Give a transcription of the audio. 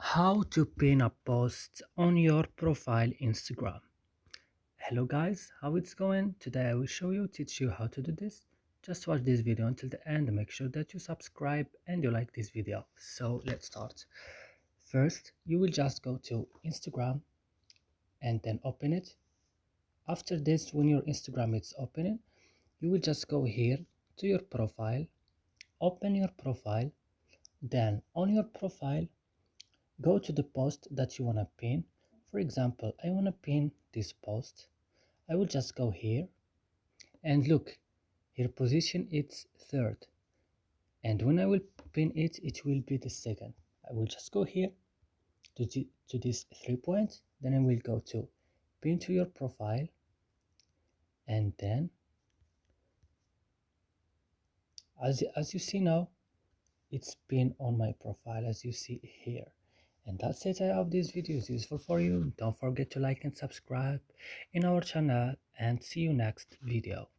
How to pin a post on your profile Instagram. Hello guys, how it's going? Today I will teach you how to do this. Just watch this video until the end and make sure that you subscribe and you like this video. So let's start. First, you will just go to Instagram and then open it. After this, when your Instagram is opening, you will just go here to your profile, open your profile, then on your profile go to the post that you want to pin. For example, I want to pin this post. I will just go here and look, here position it's third, and when I will pin it, it will be the second. I will just go here to these 3 points, then I will go to pin to your profile, and then as you see now, it's pinned on my profile as you see here. And that's it. I hope this video is useful for you. Don't forget to like and subscribe in our channel, and see you next video.